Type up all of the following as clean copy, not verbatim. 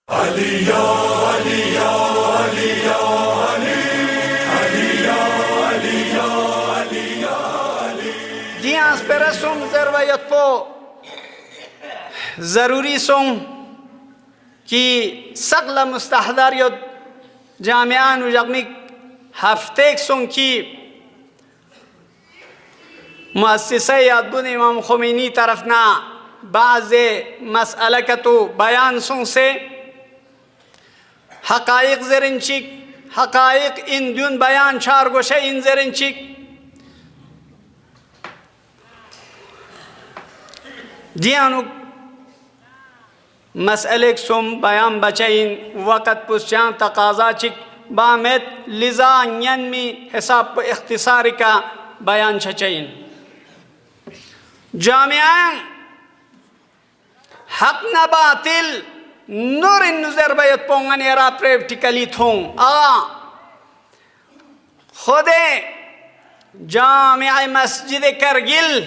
دیانس پرسون ضروریت پو ضروری سون کی سقل مستحضر یود جامعان و جغمیک هفتیک سون کی مؤسسه یادبون امام خمینی طرفنا بعض مسئلہ کتو بیان سون سے حقائق زرنچک حقائق ان دون بیان چار گوشه این زرنچک دیانو مسئلے سم بیان بچین وقت پسچان تقاضا چک بامت لذا نینمی حساب پہ اختصاری کا بیان چچین جامعان حق نہ باطل نور نظر بیت پونگن ایرا پریکٹیکلی تھوں خود جامع مسجد کرگل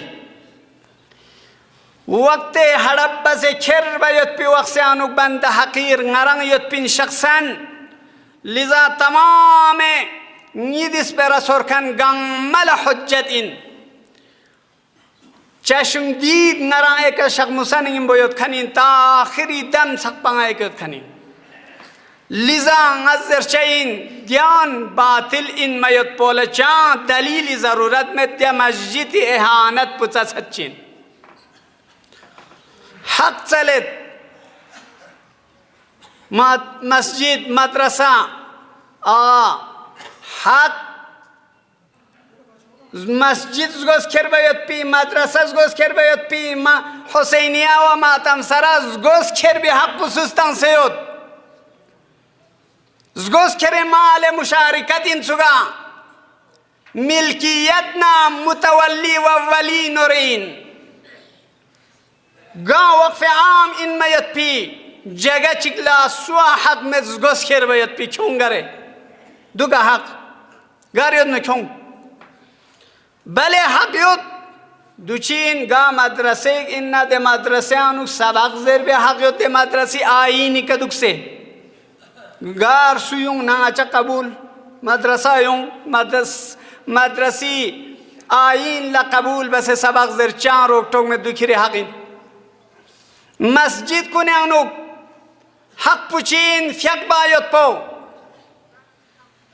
وقت ہڑپ سے کھر بیت پی وقت سے آنوک بند حقیر نرنگ یت پین شخصاً لذا تمام نیدس پر سرکن گنمل حجت ان چشم دید نران ایک شخص مسنگیم بیت کنین تا آخری دم سق پنگا ایکت کنین لذا نظر چین دیان باطل ان میت پول چان دلیل ضرورت میں دیا مسجد احانت پچا سچین حق چلت مسجد مدرسہ حق مسجد گوز کر بیت پی مدرسہ گوز کر بیت پی حسینیہ و ماتم سراز گوز کر بی حق خصوصتاً سیود گوز کر مال مشارکت ان سگا ملکیتنا متولی و ولی نورین گاں وقف عام ان میت پی جگہ چکلا سوا حق میں گوز کر بیت پی کیوں گرے دوگا حق گاریود میں کیوں بلے حق یود دوچین گا مدرسے انہ دے مدرسے آنو سبق زیر بے حق یود دے مدرسی آئینی کدک سے گار سویوں ناچا قبول مدرسہ یوں مدرسی آئین لقبول بس سبق زیر چان روک ٹوک میں دکھری حقین مسجد کنے آنو حق پچین فیق بایت پو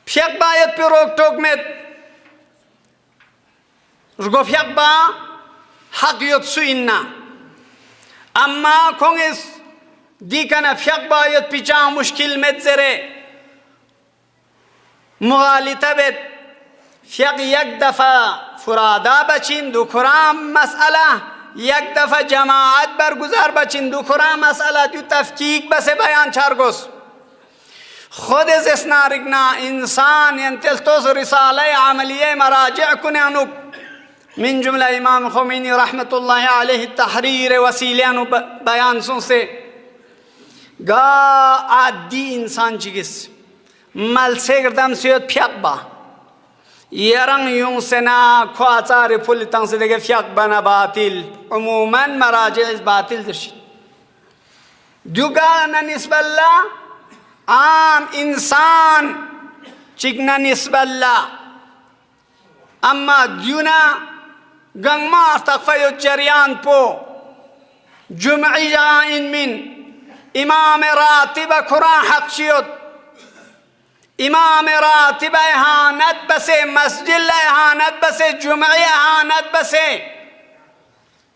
فیق بایت پی روک ٹوک میں رگو فیق با حق یود سو اننا اما کونگس دیکنا فیق با یود پیچان مشکل مت زره مغالطه بید فیق یک دفعه فرادا بچین دو کرام مسئله یک دفعه جماعت برگزار بچین دو کرام مسئله دو تفکیک بس بیان چارگوس خود از اسنا رگنا انسان ینتلتوس رساله عملیه مراجع کنه انو من جملہ امام خمینی رحمت اللہ علیہ تحریر وسیلیان بیان سن سے گا عادی انسان چگس مل سے گردم سیود فیق با یرنگ یوں سنا خواچار پھولتاں سے دیکھے فیق بنا باطل عموماً مراجع اس باطل درشید دوگا نسب اللہ عام انسان چگنا نسب اللہ اما دیونا گنگ مار تقفیو جریان پو جمعی جائن من امام راتب قرآن حق شیود امام راتب احانت بسے مسجد احانت بسے جمعی احانت بسے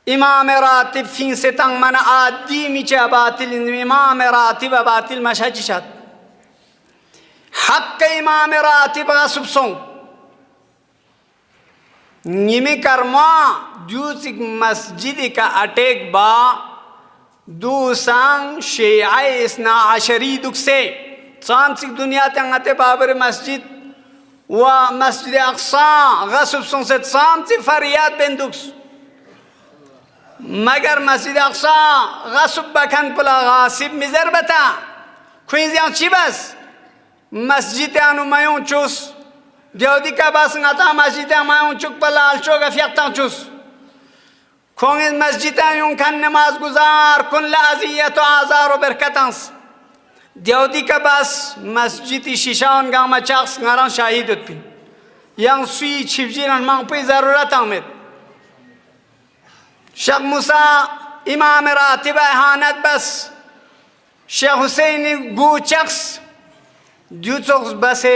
امام راتب فین سے تنگ من عادی میچے باطل امام راتب باطل مشاچی شد حق امام راتب غصب سون نیمی کرما دوسک مسجد کا اٹیک با دو سانگ شیعہ اسنا عشری دک سے سانسک دنیا تنگتے بابر مسجد و مسجد اقصا غصب سن سے سانسی فریاد بین دکس مگر مسجد اقصا غصب بکن پلا غاصب مزر بتا خوینزیان چی بس مسجد انو میون چوس دیودی کا باس نتا مسجد میون چک پلا الچوگا فیقتان چوس کھونگ مسجد یون کن نماز گزار کن لعذیت و آزار و برکتانس دیودی که بس مسجدی شیشان گام چاقس نران شاهیدت بین یان سوی چیفجیران من پی ضرورت آمد شیخ موسی امام راتب اهانت بس شیخ حسینی گو چاقس دیو چاقس بس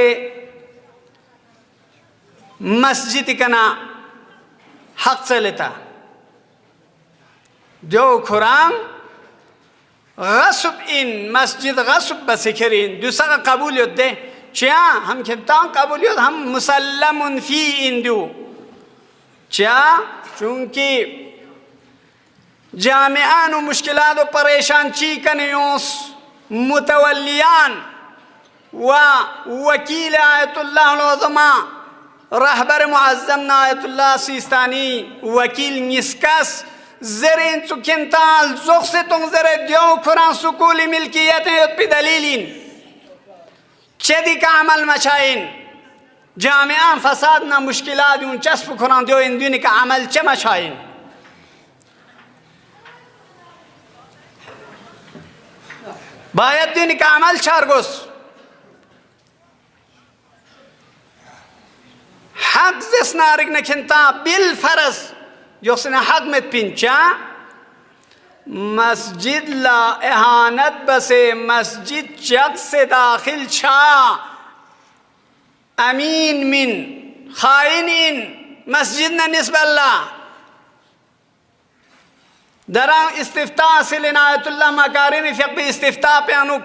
مسجدی کنا حق چلتا دیو کرام غصب این مسجد غصب بسکرین دو سقا قبولیت ده چیا هم کمتان قبولیت هم مسلم فی این دو چیا چونکه جامعان و مشکلات و پریشان چی کنیوس متولیان و وکیل آیت اللہ العظمہ رهبر معظم آیت اللہ سیستانی وکیل نسکس زرین چو کنتال زخستون زر دیو قرآن سکول ملکیت یاد پی دلیلین چه که عمل مچائین جامعان فساد نا مشکلات اون چسب قرآن دیو این دونی که عمل چه مچائین باید دونی که عمل چارگوس حق زسنارک نکنتا بالفرض یوسنا حق مت پینچا مسجد لا اهانت بسے مسجد چک سے داخل چھا امین من خائنین مسجد نہ نسب اللہ دران استفتاء سے لنایت اللہ مکارم فقہ استفتاء پہ انو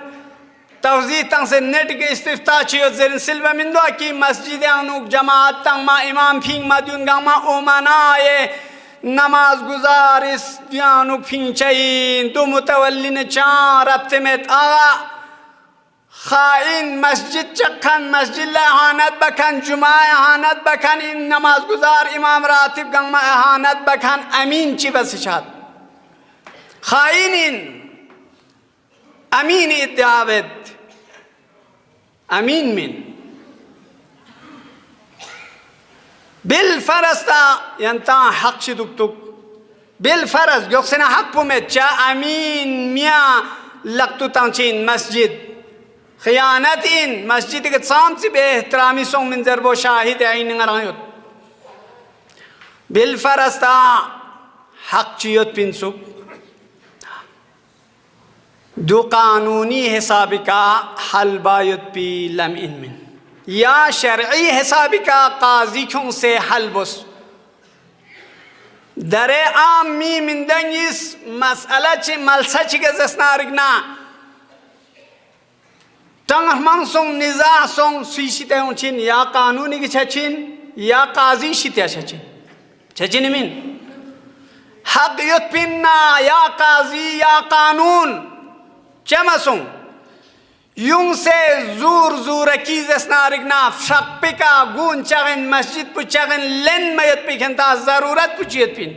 توضیح تنگ سے نیٹ کے استفتاء چیوت زرین سلوہ من دعا کی مسجد انو جماعت تنگ ما امام پھینگ ما دیون گا ما اومنائے نماز گزار اس دیانو پھینچائین دو متولین چار ربطمت آغا خائن مسجد چکن مسجد لا احانت بکن جمعہ احانت بکن ان نماز گزار امام راتب گنگ ما احانت بکن امین چی بس شاد خائنین امین ادعاوت امین من بالفرض تا ینتا حق شی دک دک بالفرض یقصنا حق پومت چا امین میاں لگتو تانچین مسجد خیانت این مسجد کے سامسی بے احترامی سونگ من ضرب و شاہد عین نگرانیت بالفرض تا حق چیوت پینسو دو قانونی حساب کا حل بایت پی لمئن من یا شرعی حساب کا قاضی کیوں سے حل بس در عام می من دنگیس مسئلہ چی ملسہ چی که زسنارگنا تنگ من سون نزاع سون سوی شیطه اون چین یا قانونی که چچین یا قاضی شیطه چچین چچین من حق یت پیننا یا قاضی یا قانون چه مسون یون سے زور زورکی زسنارگنا شق پکا گون چغن مسجد پو چغن لن میت پکن تا ضرورت پو چیت پین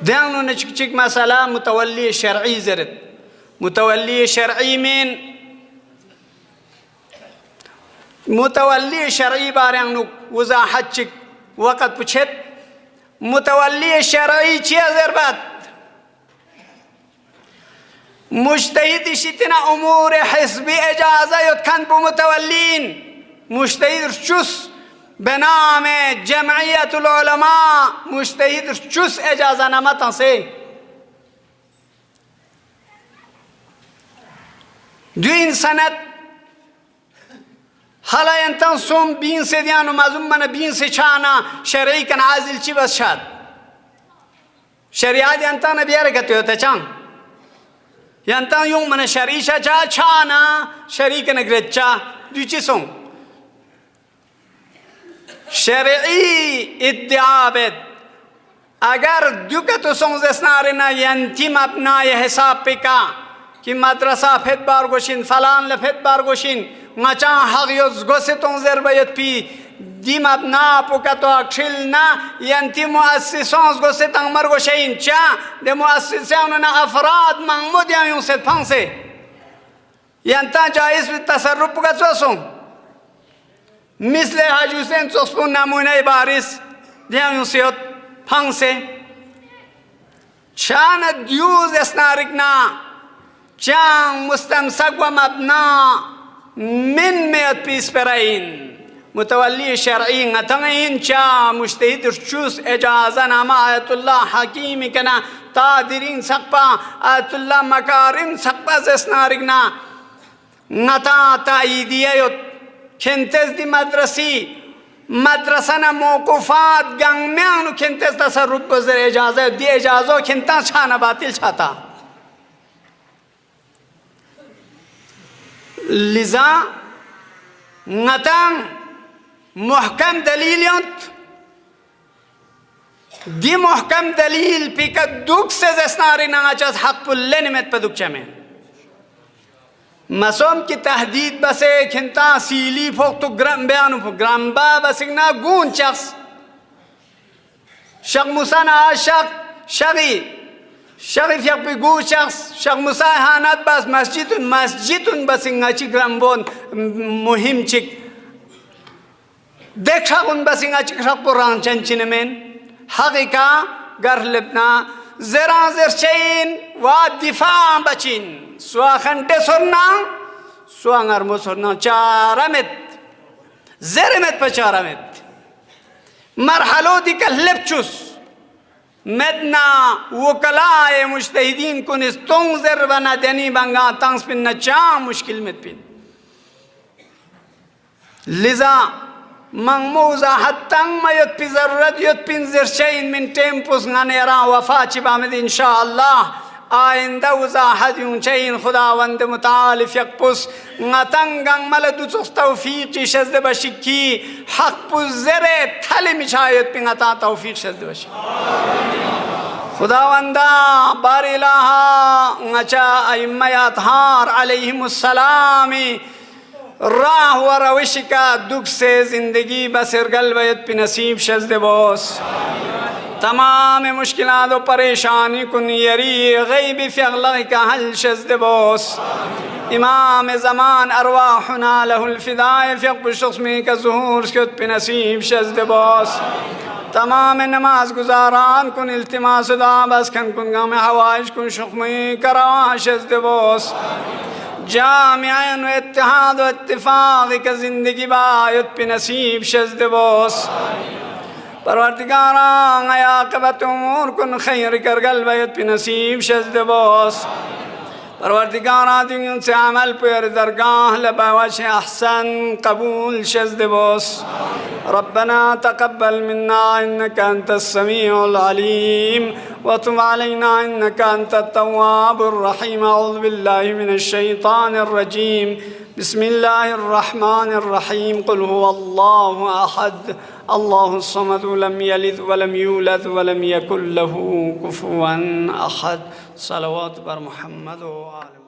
دیانو نچک چک مسئلہ متولی شرعی زرد متولی شرعی من متولی شرعی بارے وضاحت چک وقت پوچھت متولی شرعی چی ضربت مجتهد شتنا امور حزبی اجازه یتکن بو متولین مجتهد چوس به نام جمعیت العلماء مجتهد چوس اجازه نمتن سے دو این سنت حالا انتان سوم بین سے دیانو مازم من بین سے چانا شرعی کن عازل چی بس شاد شریعت انتان بیاره کتی ہوتا چان انتان یون من شرعی شا چانا شرعی کن اگرد چا دو چی سوم شرعی ادعا بید اگر دو کتو سوم زسنارنا ینتی مبنای حساب پکا کہ مدرسہ فت بار گوشین فلان لفت بار گوشین مچان حق یوز گوستون ضربیت پی دیم ابنا پوکتو اکشل نا ینتی مؤسسان گوستان مرگوشین چا ده مؤسسان افراد محمود یا یون ست پانسه ینتا جایز به تصرف پوکتو سون مثل حاج حسین چوسپون نمونه بارس دیان یون سیت پانسه شان دیوز اسنارگنا چان مستمسک و مبنا من میت پیس پرین متولی شرعی نتنین چا مجتهد رچوس اجازه نما آیت الله حکیمی کنا تادرین سقپا آیت الله مکارم سقپا زسنارگنا نتا تاییدیه یود کنتز دی مدرسه موقوفات گنگمیانو کنتز تصرف بزر اجازه دی اجازه کنتا چانا باطل چاہتا لذا نتن محکم دلیل یونت دی محکم دلیل پی که دوک سز اسناری ناچاز حق پل نمت پا دوک چمین مسوم کی تهدید بسه کنتا سیلی فوق تو گرم بیانو فوق گرم با بسیگنا گون شخص شق موسانا شقی فیق بی گو شخص شق موسا حانت بس مسجدون بسیگنا چی گرم بون مهم چک دیکھ شاقون بسیگنا چک شاق پران چنچین من حقیقا گر لبنا زران زرچین و دفاع بچین سوا خنٹے سرنا سوا نرمو سرنا چارمت زرمت پا چارمت مرحلو دی که لبچوس مدنا وکلائے مجتہدین کنس تنظر و ندنی بنگا تنس پن نچا مشکل مت پن لذا منموزا حتن ما یت پی ضرورت یت پن زرچین من ٹیمپوس نانیران وفا چی بامد انشاءاللہ آئندہ وضاحت یون چین خداوند متعال فیقپس نتنگنگ ملدو چخ توفیقی شزد بشکی حق پس زر تھل مچایت پی نتا توفیق شزد بشکی خداوندہ بار الہا نچا ائمہ اطہار علیہم السلامی راہ و روش کا دکھ سے زندگی بسر گلویت پی نصیب شزد بوس تمام مشکلات و پریشانی کن یری غیب فی اغلق کا حل شزد بوس امام زمان ارواحنا له الفداء فی اقب شخص میں کا ظہور شکت پی نصیب شزد بوس تمام نماز گزاران کن التماس دعا بس کن غم حوائج کن شخص میں کروا شزد بوس جامعین و اتحاد و اتفاق کا زندگی بایت پی نصیب شزد بوس پروردگاران عاقبت امور کن خیر کرگل بیت پی نصیب شزد بوس پروردگاران دنیا سے عمل پر درگاہ لبوش احسن قبول شزد بوس ربنا تقبل منا انك انت السميع العليم وتب علينا انك انت التواب الرحيم اعوذ بالله من الشيطان الرجيم بسم الله الرحمن الرحيم قل هو الله احد الله الصمد لم يلد ولم يولد ولم يكن له كفوا احد صلوات بر محمد و آل